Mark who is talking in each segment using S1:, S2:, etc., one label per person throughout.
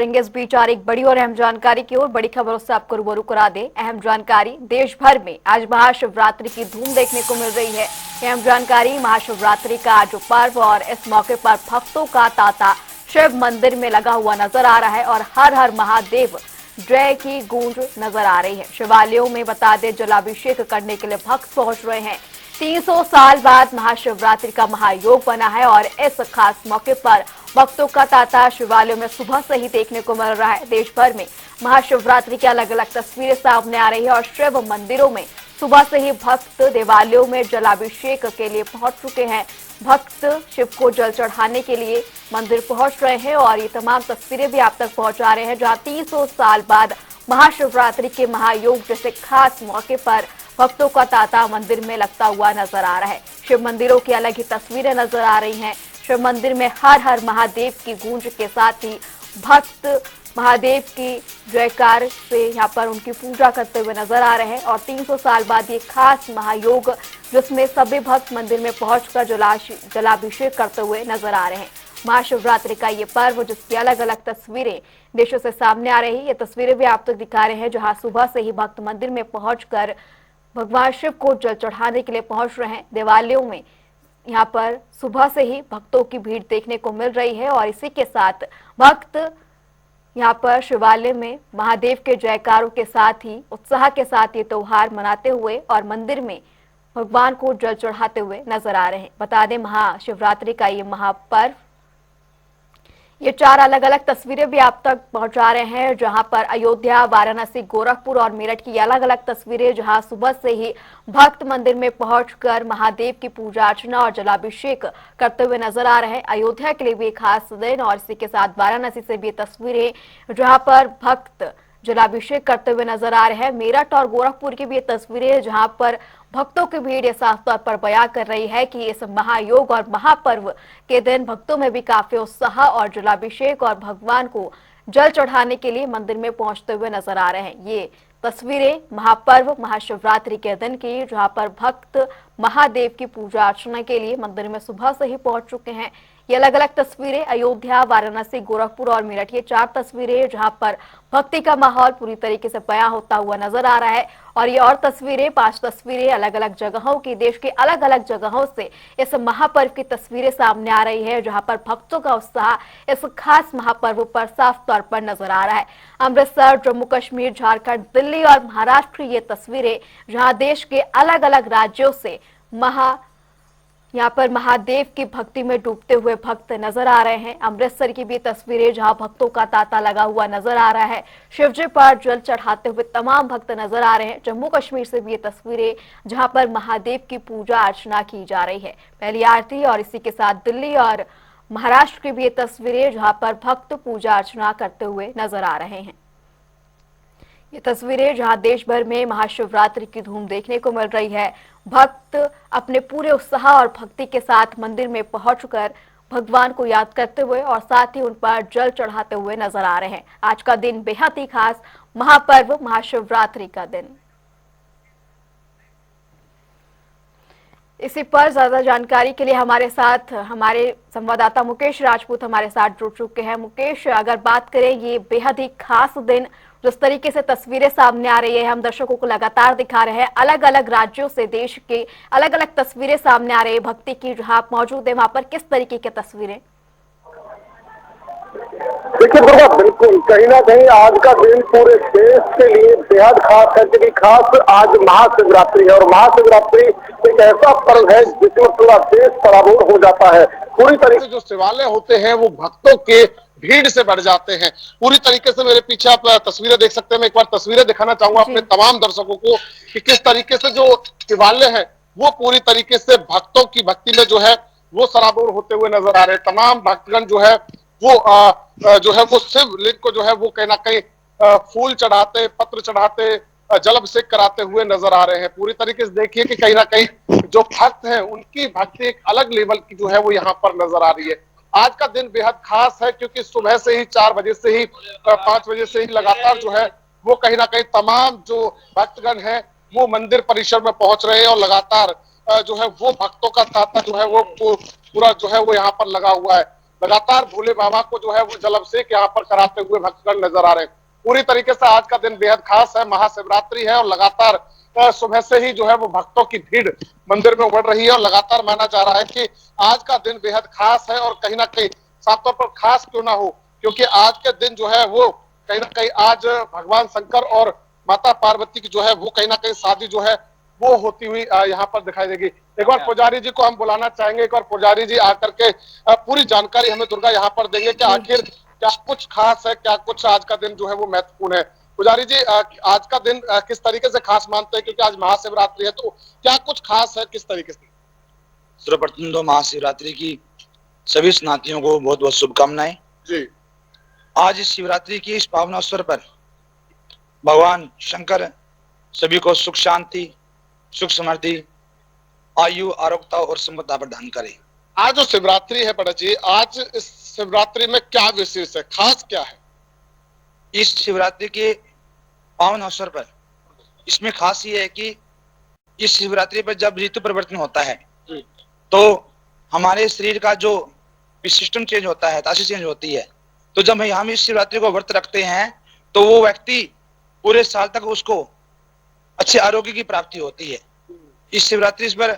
S1: इस बीच आ रही एक बड़ी और अहम जानकारी की ओर, बड़ी खबरों से आपको रूबरू करा दे। अहम जानकारी, देश भर में आज महाशिवरात्रि की धूम देखने को मिल रही है। अहम जानकारी, महाशिवरात्रि का आज पर्व और इस मौके पर भक्तों का तांता शिव मंदिर में लगा हुआ नजर आ रहा है और हर हर महादेव जय की गूंज नजर आ रही है। शिवालयों में बता दें, जलाभिषेक करने के लिए भक्त पहुंच रहे हैं। 300 साल बाद महाशिवरात्रि का महायोग बना है और इस खास मौके पर भक्तों का तांता शिवालयों में सुबह से ही देखने को मिल रहा है। देश भर में महाशिवरात्रि की अलग अलग तस्वीरें सामने आ रही है और शिव मंदिरों में सुबह से ही भक्त देवालयों में जलाभिषेक के लिए पहुंच चुके हैं। भक्त शिव को जल चढ़ाने के लिए मंदिर पहुंच रहे हैं और ये तमाम तस्वीरें भी आप तक पहुंचा रहे हैं, जहां 300 साल बाद महाशिवरात्रि के महायोग जैसे खास मौके पर भक्तों का तांता मंदिर में लगता हुआ नजर आ रहा है। शिव मंदिरों की अलग ही तस्वीरें नजर आ रही हैं। शिव मंदिर में हर हर महादेव की गूंज के साथ ही भक्त महादेव की जयकार से यहाँ पर उनकी पूजा करते हुए नजर आ रहे हैं और 300 साल बाद ये खास महायोग, जिसमें सभी भक्त मंदिर में पहुंचकर जलाभिषेक करते हुए नजर आ रहे हैं। महाशिवरात्रि का ये पर्व, जिसकी अलग अलग तस्वीरें देशों से सामने आ रही है, ये तस्वीरें भी आप तक दिखा रहे हैं, जहां सुबह से ही भक्त मंदिर में पहुंचकर भगवान शिव को जल चढ़ाने के लिए पहुंच रहे हैं। देवालयों में यहाँ पर सुबह से ही भक्तों की भीड़ देखने को मिल रही है और इसी के साथ भक्त यहाँ पर शिवालय में महादेव के जयकारों के साथ ही उत्साह के साथ ये त्योहार मनाते हुए और मंदिर में भगवान को जल चढ़ाते हुए नजर आ रहे हैं। बता दें, महाशिवरात्रि का ये महापर्व, ये 4 अलग अलग तस्वीरें भी आप तक पहुंचा रहे हैं, जहां पर अयोध्या, वाराणसी, गोरखपुर और मेरठ की अलग अलग तस्वीरें, जहां सुबह से ही भक्त मंदिर में पहुंचकर महादेव की पूजा अर्चना और जलाभिषेक करते हुए नजर आ रहे हैं। अयोध्या के लिए भी एक खास दिन और इसी के साथ वाराणसी से भी तस्वीरें, जहां पर भक्त जलाभिषेक करते हुए नजर आ रहे हैं। मेरठ और गोरखपुर की भी ये तस्वीरें, जहां पर भक्तों की भीड़ ये साफ तौर पर बयां कर रही है कि इस महायोग और महापर्व के दिन भक्तों में भी काफी उत्साह और जलाभिषेक और भगवान को जल चढ़ाने के लिए मंदिर में पहुंचते हुए नजर आ रहे हैं। ये तस्वीरें महापर्व महाशिवरात्रि के दिन की, जहां पर भक्त महादेव की पूजा अर्चना के लिए मंदिर में सुबह से ही पहुंच चुके हैं। ये अलग अलग तस्वीरें अयोध्या, वाराणसी, गोरखपुर और मेरठ, ये 4 तस्वीरें जहां पर भक्ति का माहौल पूरी तरीके से बयां होता हुआ नजर आ रहा है। और ये और तस्वीरें, 5 तस्वीरें अलग अलग जगहों की, देश के अलग अलग जगहों से इस महापर्व की तस्वीरें सामने आ रही है, जहां पर भक्तों का उत्साह इस खास महापर्व पर साफ तौर पर नजर आ रहा है। अमृतसर, जम्मू कश्मीर, झारखंड, दिल्ली और महाराष्ट्र की ये तस्वीरें, जहां देश के अलग अलग राज्यों से यहाँ पर महादेव की भक्ति में डूबते हुए भक्त नजर आ रहे हैं। अमृतसर की भी तस्वीरें, जहां भक्तों का तांता लगा हुआ नजर आ रहा है, शिवजी पर जल चढ़ाते हुए तमाम भक्त नजर आ रहे हैं। जम्मू कश्मीर से भी ये तस्वीरें, जहां पर महादेव की पूजा अर्चना की जा रही है, पहली आरती, और इसी के साथ दिल्ली और महाराष्ट्र की भी ये तस्वीरें, जहां पर भक्त पूजा अर्चना करते हुए नजर आ रहे हैं। ये तस्वीरें, जहां देश भर में महाशिवरात्रि की धूम देखने को मिल रही है। भक्त अपने पूरे उत्साह और भक्ति के साथ मंदिर में पहुंचकर भगवान को याद करते हुए और साथ ही उन पर जल चढ़ाते हुए नजर आ रहे हैं। आज का दिन बेहद ही खास, महापर्व महाशिवरात्रि का दिन। इसी पर ज्यादा जानकारी के लिए हमारे साथ हमारे संवाददाता मुकेश राजपूत हमारे साथ जुड़ चुके हैं। मुकेश, अगर बात करें ये बेहद ही खास दिन, जिस तरीके से तस्वीरें सामने आ रही है, हम दर्शकों को लगातार दिखा रहे हैं, अलग अलग राज्यों से देश के अलग अलग तस्वीरें सामने आ रही है भक्ति की, जहां आप मौजूद है, वहां पर किस तरीके की तस्वीरें?
S2: देखिए दुर्गा, बिल्कुल कहीं ना कहीं आज का दिन पूरे देश के लिए बेहद खास है, क्योंकि खास आज महाशिवरात्रि है और महाशिवरात्रि एक ऐसा पर्व है जिसमें पूरा देश पराभूत हो जाता है। पूरी तरीके से जो शिवालय होते हैं वो भक्तों के भीड़ से बढ़ जाते हैं। पूरी तरीके से मेरे पीछे आप तस्वीरें देख सकते हैं। मैं एक बार तस्वीरें दिखाना चाहूंगा अपने तमाम दर्शकों को कि किस तरीके से जो शिवालय है वो पूरी तरीके से भक्तों की भक्ति में जो है वो सराबोर होते हुए नजर आ रहे हैं। तमाम भक्तगण जो है वो शिव लिंग को जो है वो कहीं ना कहीं फूल चढ़ाते, पत्र चढ़ाते, जल अभिषेक कराते हुए नजर आ रहे हैं। पूरी तरीके से देखिए कि कहीं ना कहीं जो भक्त हैं उनकी भक्ति एक अलग लेवल की जो है वो यहाँ पर नजर आ रही है। आज का दिन बेहद खास है क्योंकि सुबह से ही 4 बजे से ही 5 बजे से ही लगातार जो है वो कहीं ना कहीं तमाम जो भक्तगण हैं वो मंदिर परिसर में पहुंच रहे हैं और लगातार जो है वो भक्तों का तांता जो है वो पूरा जो है वो यहाँ पर लगा हुआ है। लगातार भोले बाबा को जो है वो जलाभिषेक यहाँ पर कराते हुए भक्तगण नजर आ रहे हैं। पूरी तरीके से आज का दिन बेहद खास है, महाशिवरात्रि है और लगातार सुबह से ही जो है वो भक्तों की भीड़ मंदिर में उमड़ रही है और लगातार माना जा रहा है कि आज का दिन बेहद खास है। और कहीं ना कहीं साफ तौर पर खास क्यों ना हो, क्योंकि आज के दिन जो है वो कहीं ना कहीं आज भगवान शंकर और माता पार्वती की जो है वो कहीं ना कहीं शादी जो है वो होती हुई यहाँ पर दिखाई देगी। एक बार पुजारी जी को हम बुलाना चाहेंगे, एक बार पुजारी जी आकर के पूरी जानकारी हमें दुर्गा यहाँ पर देंगे कि आखिर क्या कुछ खास है, क्या कुछ आज का दिन जो है वो महत्वपूर्ण है। पुजारी जी, आज का दिन किस तरीके से खास मानते हैं, क्योंकि आज महाशिवरात्रि है, तो क्या कुछ खास है, किस तरीके से?
S3: सर्वप्रथम तो महाशिवरात्रि की सभी स्नातियों को बहुत बहुत शुभकामनाएं
S2: जी।
S3: आज इस शिवरात्रि की इस पावन अवसर पर भगवान शंकर सभी को सुख शांति, सुख समृद्धि, आयु, आरोग्यता और संपदा प्रदान करे।
S2: आज जो शिवरात्रि है पंडित जी, आज इस शिवरात्रि में क्या विशेष है, खास क्या है?
S3: इस शिवरात्रि के पावन अवसर पर इसमें खास ये है कि इस शिवरात्रि पर जब ऋतु परिवर्तन होता है तो हमारे शरीर का जो सिस्टम चेंज होता है, राशि चेंज होती है। तो जब हम इस शिवरात्रि को व्रत रखते हैं तो वो व्यक्ति पूरे साल तक उसको अच्छे आरोग्य की प्राप्ति होती है। इस शिवरात्रि पर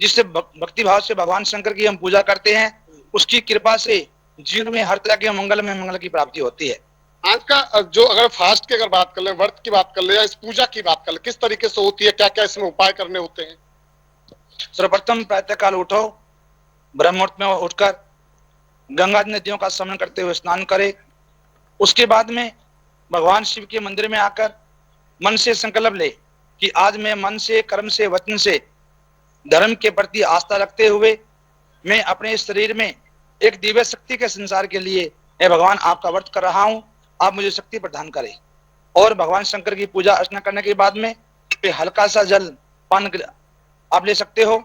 S3: जिससे भक्ति भाव से भगवान शंकर की हम पूजा करते हैं, उसकी कृपा से जीवन में हर तरह के मंगल की प्राप्ति होती है।
S2: आज का जो अगर फास्ट की अगर बात कर ले, व्रत की बात कर ले या इस पूजा की बात कर ले, किस तरीके से होती है, क्या क्या इसमें उपाय करने होते हैं?
S3: सर्वप्रथम प्रातः काल उठो, ब्रह्म मुहूर्त में उठकर गंगा नदियों का स्मरण करते हुए स्नान करे। उसके बाद में भगवान शिव के मंदिर में आकर मन से संकल्प ले कि आज मैं मन से, कर्म से, वचन से धर्म के प्रति आस्था रखते हुए मैं अपने शरीर में एक दिव्य शक्ति के संसार के लिए हे भगवान आपका व्रत कर रहा हूं, आप मुझे शक्ति प्रदान करें। और भगवान शंकर की पूजा अर्चना करने के बाद में हल्का सा जल पान आप ले सकते हो।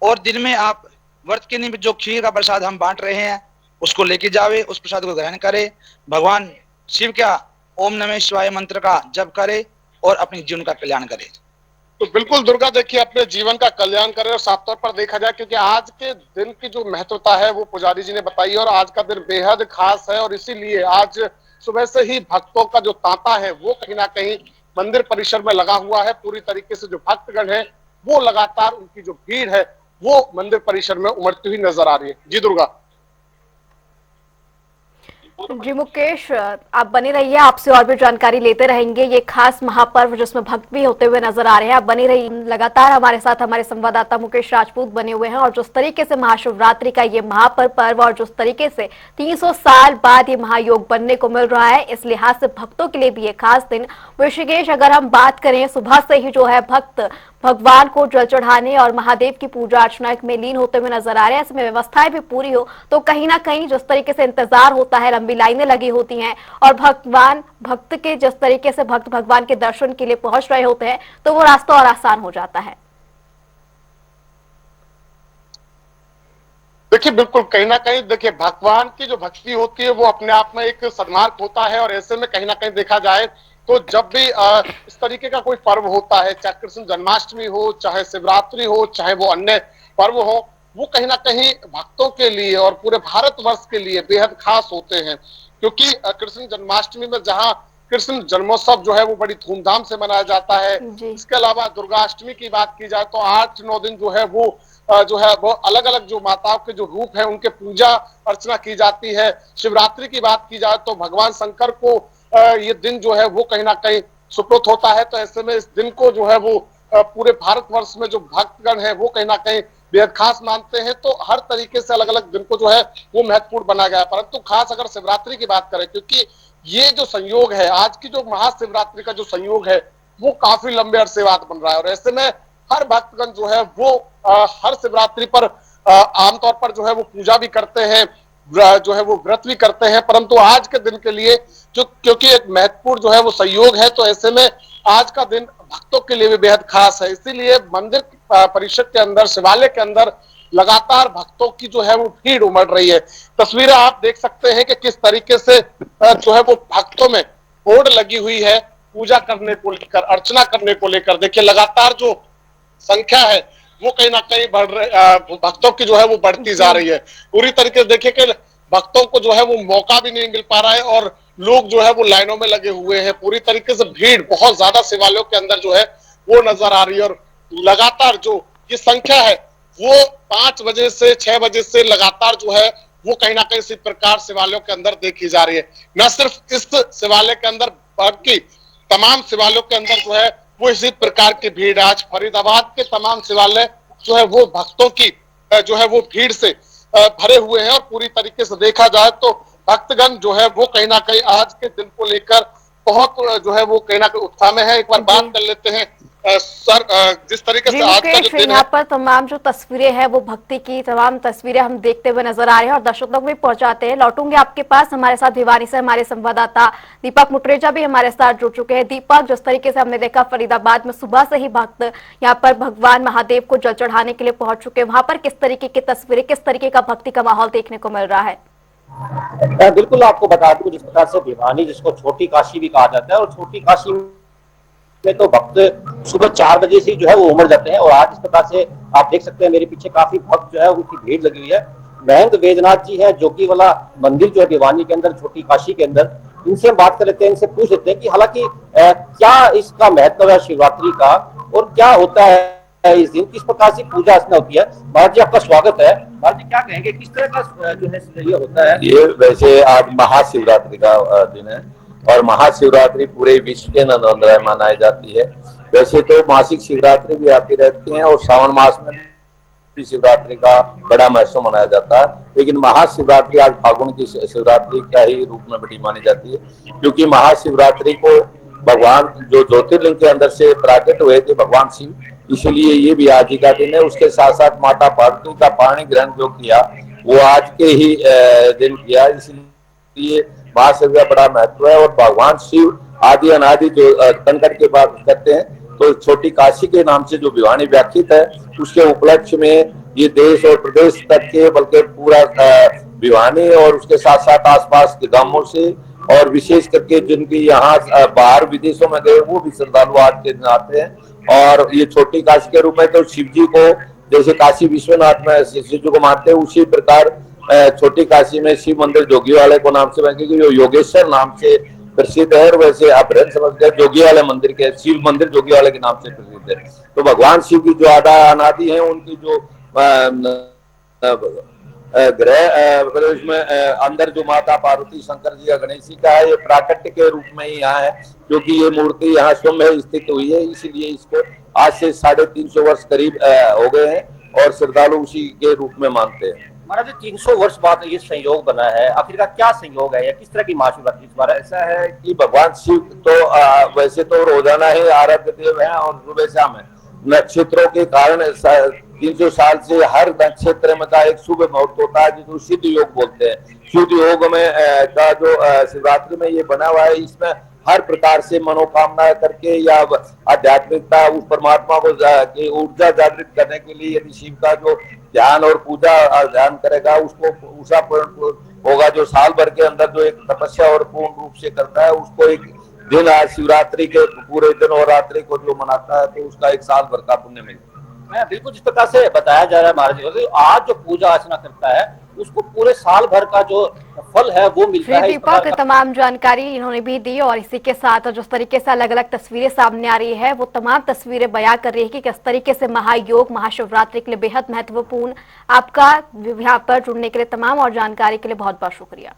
S3: और दिन में आप व्रत के निमित्त जो खीर का प्रसाद हम बांट रहे हैं उसको लेके जावे, उस प्रसाद को ग्रहण करे, भगवान शिव का ओम नमः शिवाय मंत्र का जप करे और अपने जीवन का कल्याण करे।
S2: तो बिल्कुल दुर्गा, देखिए अपने जीवन का कल्याण करे। और साफ तौर पर देखा जाए, क्योंकि आज के दिन की जो महत्वता है वो पुजारी जी ने बताई और आज का दिन बेहद खास है और इसीलिए आज सुबह से ही भक्तों का जो तांता है वो कहीं ना कहीं मंदिर परिसर में लगा हुआ है। पूरी तरीके से जो भक्तगण है वो लगातार उनकी जो भीड़ है वो मंदिर परिसर में उमड़ती हुई नजर आ रही है। जी दुर्गा।
S1: जी मुकेश, आप बने रहिए, आपसे और भी जानकारी लेते रहेंगे। ये खास महापर्व जिसमें भक्त भी होते हुए नजर आ रहे हैं, आप बने रहिए। लगातार हमारे साथ हमारे संवाददाता मुकेश राजपूत बने हुए हैं और जिस तरीके से महाशिवरात्रि का ये महापर्व और जिस तरीके से 300 साल बाद ये महायोग बनने को मिल रहा है, इस लिहाज से भक्तों के लिए भी ये खास दिन। ऋषिकेश, अगर हम बात करें, सुबह से ही जो है भक्त भगवान को जल चढ़ाने और महादेव की पूजा अर्चना में लीन होते हुए नजर आ रहे हैं। इसमें व्यवस्थाएं भी पूरी हो तो कहीं ना कहीं जिस तरीके से इंतजार होता है, लंबी लाइनें लगी होती हैं और भक्त के जिस तरीके से भक्त भगवान के दर्शन के लिए पहुंच रहे होते हैं, तो वो रास्ता और आसान हो जाता है।
S2: देखिए बिल्कुल, कहीं ना कहीं देखिए भगवान की जो भक्ति होती है वो अपने आप में एक सन्मार्ग होता है और ऐसे में कहीं ना कहीं देखा जाए तो जब भी इस तरीके का कोई पर्व होता है, चाहे कृष्ण जन्माष्टमी हो, चाहे शिवरात्रि हो, चाहे वो अन्य पर्व हो, वो कहीं ना कहीं भक्तों के लिए और पूरे भारतवर्ष के लिए बेहद खास होते हैं। क्योंकि कृष्ण जन्माष्टमी में जहाँ कृष्ण जन्मोत्सव जो है वो बड़ी धूमधाम से मनाया जाता है। इसके अलावा दुर्गाष्टमी की बात की जाए तो 8-9 दिन जो है वो अलग अलग जो माताओं के जो रूप है उनके पूजा अर्चना की जाती है। शिवरात्रि की बात की जाए तो भगवान शंकर को ये दिन जो है वो कहीं ना कहीं सुपुर्द होता है। तो ऐसे में इस दिन को जो है वो पूरे भारतवर्ष में जो भक्तगण है वो कहीं ना कहीं बेहद खास मानते हैं। तो हर तरीके से अलग अलग दिन को जो है वो महत्वपूर्ण बनाया गया है। परंतु खास अगर शिवरात्रि की बात करें, क्योंकि ये जो संयोग है, आज की जो महाशिवरात्रि का जो संयोग है वो काफी लंबे अरसे बाद बन रहा है और ऐसे में हर भक्तगण जो है वो हर शिवरात्रि पर आमतौर पर जो है वो पूजा भी करते हैं, जो है वो व्रत भी करते हैं। परंतु आज के दिन के लिए जो क्योंकि एक महत्वपूर्ण जो है वो संयोग है, तो ऐसे में आज का दिन भक्तों के लिए भी बेहद खास है। इसीलिए मंदिर परिषद के अंदर, शिवालय के अंदर लगातार भक्तों की जो है वो भीड़ उमड़ रही है। तस्वीरें आप देख सकते हैं कि किस तरीके से जो है वो भक्तों में होड़ लगी हुई है पूजा करने को लेकर, अर्चना करने को लेकर। देखिए लगातार जो संख्या है वो कहीं ना कहीं बढ़ रही, भक्तों की जो है वो बढ़ती जा रही है। पूरी तरीके से देखिए कि
S4: भक्तों को जो है वो मौका भी नहीं मिल पा रहा है और लोग जो है वो लाइनों में लगे हुए हैं। पूरी तरीके से भीड़ बहुत ज्यादा शिवालयों के अंदर जो है वो नजर आ रही है और लगातार जो ये संख्या है वो 5 बजे से 6 बजे से लगातार जो है वो कहीं ना कहीं इसी प्रकार शिवालयों के अंदर देखी जा रही है। न सिर्फ इस शिवालय के अंदर बल्कि तमाम शिवालयों के अंदर जो है वो इसी प्रकार की भीड़। आज फरीदाबाद के तमाम शिवालय जो है वो भक्तों की जो है वो भीड़ से भरे हुए हैं और पूरी तरीके से देखा जाए तो भक्तगण जो है वो कहीं ना कहीं आज के दिन को लेकर बहुत जो है वो कहीं ना कहीं उत्साह में है। एक बार बात कर लेते हैं सर, जिस तरीके से आज का जो दिन है,
S1: यहाँ पर तमाम जो तस्वीरें हैं वो भक्ति की तमाम तस्वीरें हम देखते हुए नजर आ रहे हैं और दर्शकों तक भी पहुंचाते हैं। लौटूंगे आपके पास, हमारे साथ भिवानी से हमारे संवाददाता दीपक मुटरेजा भी हमारे साथ जुड़ चुके हैं। दीपक, जिस तरीके से हमने देखा फरीदाबाद में सुबह से ही भक्त यहाँ पर भगवान महादेव को जल चढ़ाने के लिए पहुंच चुके हैं, वहां पर किस तरीके की तस्वीरें, किस तरीके का भक्ति का माहौल देखने को मिल रहा है?
S5: बिल्कुल, आपको बता दूं जिस प्रकार से भिवानी, जिसको छोटी काशी भी कहा जाता है, और छोटी काशी में तो भक्त सुबह 4 बजे से जो है वो उमड़ जाते हैं। और आज इस प्रकार से आप देख सकते हैं मेरे पीछे काफी भक्त जो है उनकी भीड़ लगी हुई है। महंत वैद्यनाथ जी है, जोगी वाला मंदिर जो है भिवानी के अंदर, छोटी काशी के अंदर, इनसे हम बात कर लेते हैं, इनसे पूछ लेते हैं कि हालांकि क्या इसका महत्व है शिवरात्रि का और क्या होता है इस दिन, किस प्रकार से पूजा अर्चना होती है। महाराज जी, आपका स्वागत है। महाराज जी, क्या कहेंगे, किस तरह का जो है ये होता है?
S6: ये वैसे आज महाशिवरात्रि का दिन है और महाशिवरात्रि पूरे विश्व के अंदर मनाई जाती है। वैसे तो मासिक शिवरात्रि भी आती रहती है और सावन मास में भी शिवरात्रि का बड़ा महोत्सव मनाया जाता है, लेकिन महाशिवरात्रि आज फागुन की शिवरात्रि का ही रूप में बड़ी मानी जाती है, क्योंकि महाशिवरात्रि को भगवान जो ज्योतिर्लिंग के अंदर से प्रकट हुए थे भगवान शिव, इसलिए ये भी आज ही का दिन है। उसके साथ साथ माता पार्वती का पाणी ग्रहण जो किया वो आज के ही दिन किया, इसलिए महाशिव का बड़ा महत्व है। और भगवान शिव आदि अनादि जो कंकड़ के बात करते हैं, तो छोटी काशी के नाम से जो भिवानी व्याख्यित है, उसके उपलक्ष्य में ये देश और प्रदेश तक के बल्कि पूरा भिवानी और उसके साथ साथ आसपास के गांवों से और विशेष करके जिनके यहाँ बाहर विदेशों में गए वो भी श्रद्धालु आज के दिन आते हैं। और ये छोटी काशी के रूप में तो शिव जी को जैसे काशी विश्वनाथ में शिव जी को मानते हैं, उसी प्रकार छोटी काशी में शिव मंदिर जोगी वाले को नाम से, जो योगेश्वर नाम से प्रसिद्ध है, और वैसे आप समझ गए जोगी वाले मंदिर के, शिव मंदिर जोगी वाले के नाम से प्रसिद्ध है। तो भगवान शिव की जो अनादि है, उनकी जो ग्रह उसमें अंदर जो माता पार्वती, शंकर जी का, गणेश जी का है, ये प्राकट्य के रूप में ही यहाँ है, क्योंकि ये मूर्ति यहाँ स्वयं में स्थित हुई है, इसीलिए इसको आज से 350 वर्ष करीब हो गए हैं और श्रद्धालु उसी के रूप में मानते हैं।
S5: महाराज, 300 वर्ष बाद ये संयोग बना है, आखिर का क्या संयोग है या किस तरह की महाशिवरात्रि इस बार?
S6: ऐसा है कि भगवान शिव तो वैसे तो रोजाना ही आराध्य देव है और सुबह शाम है। नक्षत्रों के कारण 300 साल से हर नक्षत्र में का एक शुभ मुहूर्त होता है, जिसको सिद्ध योग बोलते हैं। सिद्ध योग में का जो शिवरात्रि में ये बना हुआ है, इसमें हर प्रकार से मनोकामना करके या आध्यात्मिकता, उस परमात्मा को की ऊर्जा जागृत करने के लिए यदि शिव का जो ध्यान और पूजा ध्यान करेगा, उसको उषा पूर्ण होगा, जो साल भर के अंदर जो एक तपस्या और पूर्ण रूप से करता है, उसको एक दिन आज शिवरात्रि के पूरे दिन और रात्रि को जो मनाता है, तो उसका एक साल भर का पुण्य मिलता है।
S5: बिल्कुल जिस प्रकार से बताया जा रहा है महाराज जी, आज जो पूजा अर्चना करता है उसको पूरे साल भर का जो फल है वो मिलता है।
S1: दीपक, तमाम जानकारी इन्होंने भी दी और इसी के साथ जिस तरीके से अलग अलग तस्वीरें सामने आ रही है, वो तमाम तस्वीरें बयां कर रही है कि किस तरीके से महायोग महाशिवरात्रि के लिए बेहद महत्वपूर्ण। आपका यहाँ पर जुड़ने के लिए तमाम और जानकारी के लिए बहुत बहुत शुक्रिया।